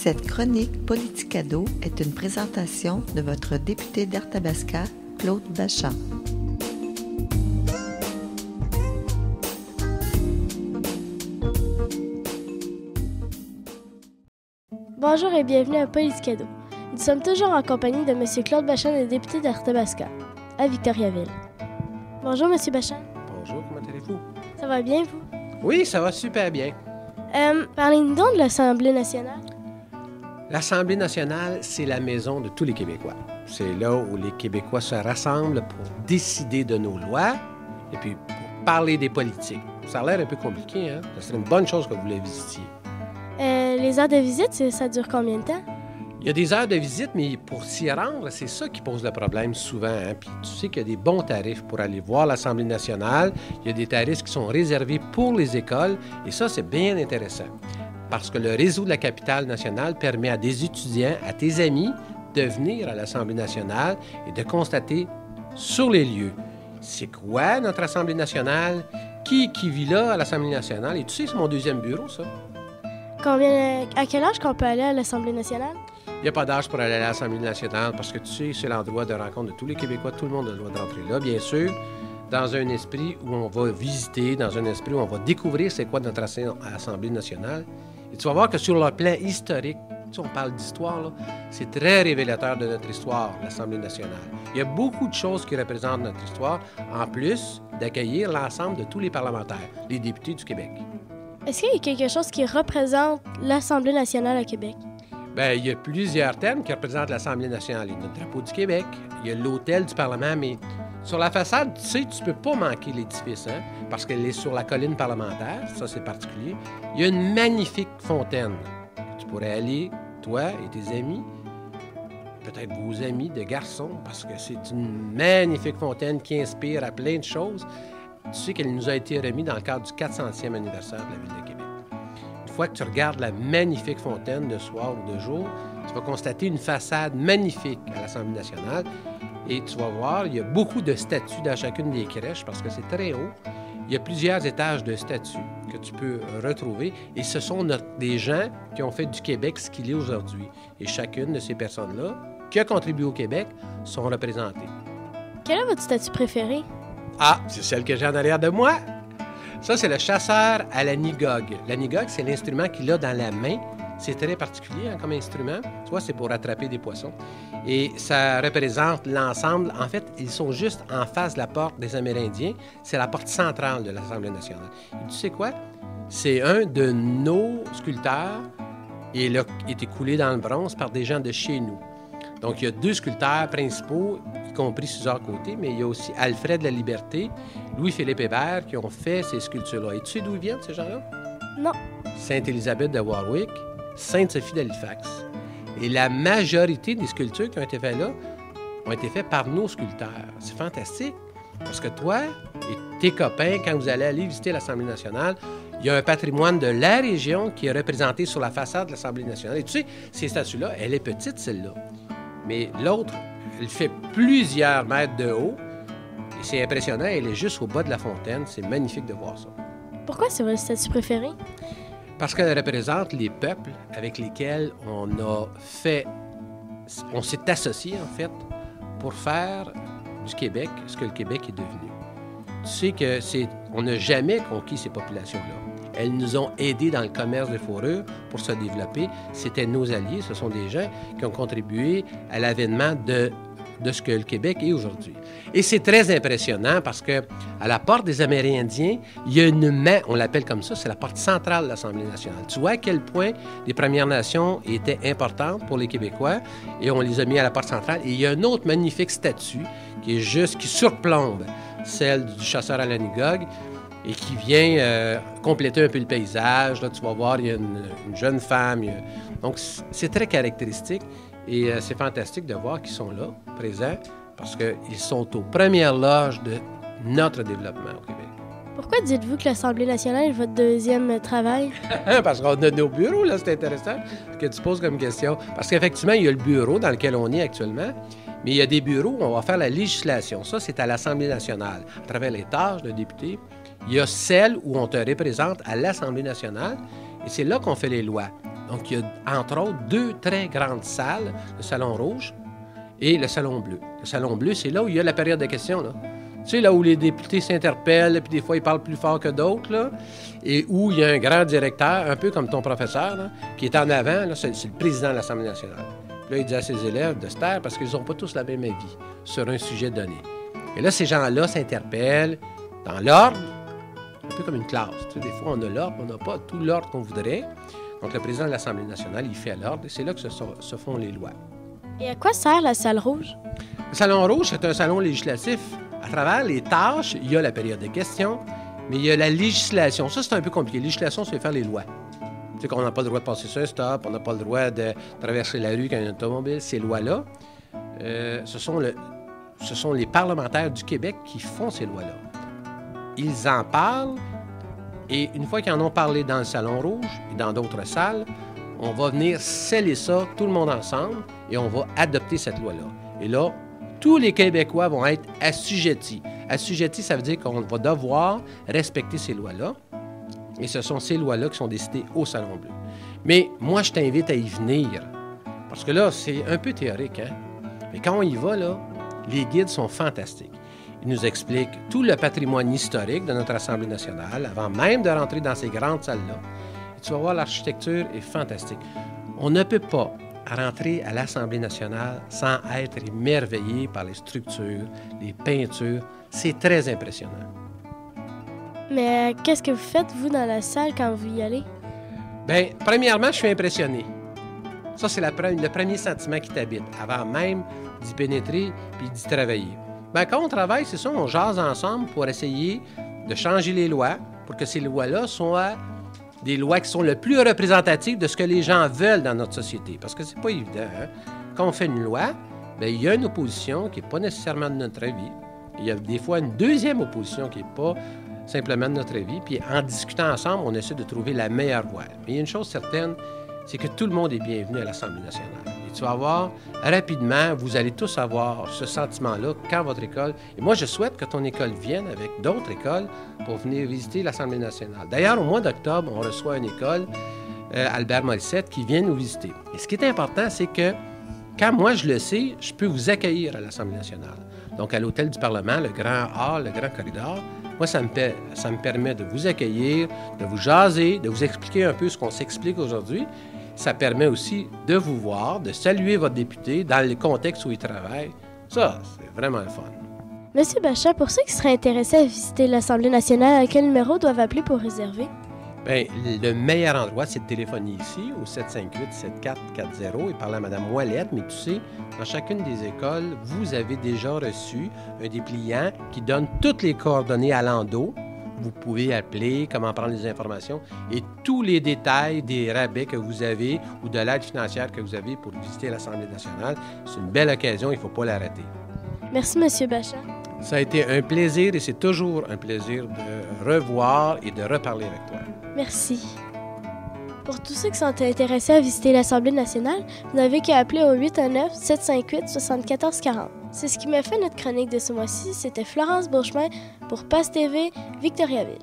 Cette chronique Politicado est une présentation de votre député d'Arthabasca, Claude Bachand. Bonjour et bienvenue à Politicado. Nous sommes toujours en compagnie de M. Claude Bachand, le député d'Arthabasca, à Victoriaville. Bonjour, M. Bachand. Bonjour, comment allez-vous? Ça va bien, vous? Oui, ça va super bien. Parlez-nous donc de l'Assemblée nationale. L'Assemblée nationale, c'est la maison de tous les Québécois. C'est là où les Québécois se rassemblent pour décider de nos lois et puis pour parler des politiques. Ça a l'air un peu compliqué, hein? Ça serait une bonne chose que vous les visitiez. Les heures de visite, ça dure combien de temps? Il y a des heures de visite, mais pour s'y rendre, c'est ça qui pose le problème souvent. Hein? Puis tu sais qu'il y a des bons tarifs pour aller voir l'Assemblée nationale. Il y a des tarifs qui sont réservés pour les écoles. Et ça, c'est bien intéressant. Parce que le réseau de la capitale nationale permet à des étudiants, à tes amis, de venir à l'Assemblée nationale et de constater sur les lieux. C'est quoi notre Assemblée nationale? Qui vit là à l'Assemblée nationale? Et tu sais, c'est mon deuxième bureau, ça. À quel âge qu'on peut aller à l'Assemblée nationale? Il n'y a pas d'âge pour aller à l'Assemblée nationale parce que tu sais, c'est l'endroit de rencontre de tous les Québécois. Tout le monde a le droit de rentrer là, bien sûr, dans un esprit où on va visiter, dans un esprit où on va découvrir c'est quoi notre Assemblée nationale. Et tu vas voir que sur le plan historique, tu sais, on parle d'histoire, là, c'est très révélateur de notre histoire, l'Assemblée nationale. Il y a beaucoup de choses qui représentent notre histoire, en plus d'accueillir l'ensemble de tous les parlementaires, les députés du Québec. Est-ce qu'il y a quelque chose qui représente l'Assemblée nationale à Québec? Bien, il y a plusieurs thèmes qui représentent l'Assemblée nationale. Il y a le drapeau du Québec, il y a l'hôtel du Parlement, mais sur la façade, tu sais, tu peux pas manquer l'édifice, hein, parce qu'elle est sur la colline parlementaire, ça c'est particulier. Il y a une magnifique fontaine. Tu pourrais aller, toi et tes amis, peut-être vos amis de garçons, parce que c'est une magnifique fontaine qui inspire à plein de choses. Tu sais qu'elle nous a été remise dans le cadre du 400e anniversaire de la Ville de Québec. Une fois que tu regardes la magnifique fontaine de soir ou de jour, tu vas constater une façade magnifique à l'Assemblée nationale et tu vas voir, il y a beaucoup de statues dans chacune des crèches parce que c'est très haut. Il y a plusieurs étages de statues que tu peux retrouver et ce sont des gens qui ont fait du Québec ce qu'il est aujourd'hui. Et chacune de ces personnes-là qui a contribué au Québec sont représentées. Quelle est votre statue préférée? Ah, c'est celle que j'ai en arrière de moi. Ça, c'est le chasseur à la nigogue. La nigogue, c'est l'instrument qu'il a dans la main. C'est très particulier comme instrument. Tu vois, c'est pour attraper des poissons. Et ça représente l'ensemble. En fait, ils sont juste en face de la porte des Amérindiens. C'est la porte centrale de l'Assemblée nationale. Et tu sais quoi? C'est un de nos sculpteurs. Et il a été coulé dans le bronze par des gens de chez nous. Donc, il y a deux sculpteurs principaux, y compris Suzanne Côté, mais il y a aussi Alfred La Liberté, Louis-Philippe Hébert, qui ont fait ces sculptures-là. Et tu sais d'où ils viennent, ces gens-là? Non. Sainte-Élisabeth de Warwick, Sainte-Sophie d'Halifax. Et la majorité des sculptures qui ont été faites là ont été faites par nos sculpteurs. C'est fantastique, parce que toi et tes copains, quand vous allez aller visiter l'Assemblée nationale, il y a un patrimoine de la région qui est représenté sur la façade de l'Assemblée nationale. Et tu sais, ces statues-là, elle est petite, celle-là. Mais l'autre, elle fait plusieurs mètres de haut. Et c'est impressionnant, elle est juste au bas de la fontaine. C'est magnifique de voir ça. Pourquoi c'est votre statue préférée? Parce qu'elle représente les peuples avec lesquels on s'est associé, en fait, pour faire du Québec ce que le Québec est devenu. Tu sais qu'on n'a jamais conquis ces populations-là. Elles nous ont aidés dans le commerce des fourrures pour se développer. C'était nos alliés. Ce sont des gens qui ont contribué à l'avènement de ce que le Québec est aujourd'hui. Et c'est très impressionnant parce que à la porte des Amérindiens, il y a une main, on l'appelle comme ça, c'est la porte centrale de l'Assemblée nationale. Tu vois à quel point les Premières Nations étaient importantes pour les Québécois et on les a mis à la porte centrale. Et il y a une autre magnifique statue qui surplombe celle du chasseur à la nigogue et qui vient compléter un peu le paysage. Là, tu vas voir, il y a une jeune femme. Donc, c'est très caractéristique et c'est fantastique de voir qu'ils sont là, présents, parce qu'ils sont aux premières loges de notre développement au Québec. Pourquoi dites-vous que l'Assemblée nationale est votre deuxième travail? Parce qu'on a nos bureaux, là, c'est intéressant ce que tu poses comme question. Parce qu'effectivement, il y a le bureau dans lequel on est actuellement, mais il y a des bureaux où on va faire la législation. Ça, c'est à l'Assemblée nationale, à travers les tâches de député. Il y a celle où on te représente à l'Assemblée nationale, et c'est là qu'on fait les lois. Donc, il y a, entre autres, 2 très grandes salles, le Salon Rouge et le Salon Bleu. Le Salon Bleu, c'est là où il y a la période de questions, là. Tu sais, là où les députés s'interpellent, puis des fois, ils parlent plus fort que d'autres, là, et où il y a un grand directeur, un peu comme ton professeur, là, qui est en avant, là, c'est le président de l'Assemblée nationale. Là, il dit à ses élèves de se taire parce qu'ils n'ont pas tous la même avis sur un sujet donné. Et là, ces gens-là s'interpellent dans l'ordre, un peu comme une classe. Tu sais, des fois, on a l'ordre, on n'a pas tout l'ordre qu'on voudrait. Donc, le président de l'Assemblée nationale, il fait l'ordre, et c'est là que se font les lois. Et à quoi sert la salle rouge? Le Salon Rouge, c'est un salon législatif. À travers les tâches, il y a la période de questions, mais il y a la législation. Ça, c'est un peu compliqué. La législation, c'est faire les lois. Tu sais qu'on n'a pas le droit de passer sur un stop, on n'a pas le droit de traverser la rue quand il y a un automobile. Ces lois-là, ce sont les parlementaires du Québec qui font ces lois-là. Ils en parlent, et une fois qu'ils en ont parlé dans le Salon Rouge et dans d'autres salles, on va venir sceller ça, tout le monde ensemble, et on va adopter cette loi-là. Et là, tous les Québécois vont être assujettis. Assujettis, ça veut dire qu'on va devoir respecter ces lois-là. Et ce sont ces lois-là qui sont décidées au Salon Bleu. Mais moi, je t'invite à y venir. Parce que là, c'est un peu théorique, hein? Mais quand on y va, là, les guides sont fantastiques. Ils nous expliquent tout le patrimoine historique de notre Assemblée nationale, avant même de rentrer dans ces grandes salles-là. Et tu vas voir, l'architecture est fantastique. On ne peut pas rentrer à l'Assemblée nationale sans être émerveillé par les structures, les peintures. C'est très impressionnant. Mais qu'est-ce que vous faites, vous, dans la salle quand vous y allez? Bien, premièrement, je suis impressionné. Ça, c'est le premier sentiment qui t'habite, avant même d'y pénétrer puis d'y travailler. Bien, quand on travaille, c'est ça, on jase ensemble pour essayer de changer les lois pour que ces lois-là soient des lois qui sont le plus représentatives de ce que les gens veulent dans notre société. Parce que c'est pas évident, hein? Quand on fait une loi, bien, il y a une opposition qui n'est pas nécessairement de notre avis. Il y a des fois une deuxième opposition qui n'est pas simplement de notre avis. Puis en discutant ensemble, on essaie de trouver la meilleure voie. Mais il y a une chose certaine, c'est que tout le monde est bienvenu à l'Assemblée nationale. Et tu vas voir, rapidement, vous allez tous avoir ce sentiment-là quand votre école... Et moi, je souhaite que ton école vienne avec d'autres écoles pour venir visiter l'Assemblée nationale. D'ailleurs, au mois d'octobre, on reçoit une école, Albert Morissette, qui vient nous visiter. Et ce qui est important, c'est que quand moi, je le sais, je peux vous accueillir à l'Assemblée nationale. Donc, à l'Hôtel du Parlement, le grand hall, le grand corridor, moi, ça me permet de vous accueillir, de vous jaser, de vous expliquer un peu ce qu'on s'explique aujourd'hui. Ça permet aussi de vous voir, de saluer votre député dans le contexte où il travaille. Ça, c'est vraiment le fun. Monsieur Bachat, pour ceux qui seraient intéressés à visiter l'Assemblée nationale, à quel numéro doivent appeler pour réserver? Bien, le meilleur endroit, c'est de téléphoner ici, au 758-7440, et parler à Mme Ouellette. Mais tu sais, dans chacune des écoles, vous avez déjà reçu un dépliant qui donne toutes les coordonnées à l'endo. Vous pouvez appeler, comment prendre les informations et tous les détails des rabais que vous avez ou de l'aide financière que vous avez pour visiter l'Assemblée nationale. C'est une belle occasion, il ne faut pas la rater. Merci, Monsieur Bachat. Ça a été un plaisir et c'est toujours un plaisir de revoir et de reparler avec toi. Merci. Pour tous ceux qui sont intéressés à visiter l'Assemblée nationale, vous n'avez qu'à appeler au 819-758-7440. C'est ce qui m'a fait notre chronique de ce mois-ci. C'était Florence Beauchemin pour Passe TV, Victoriaville.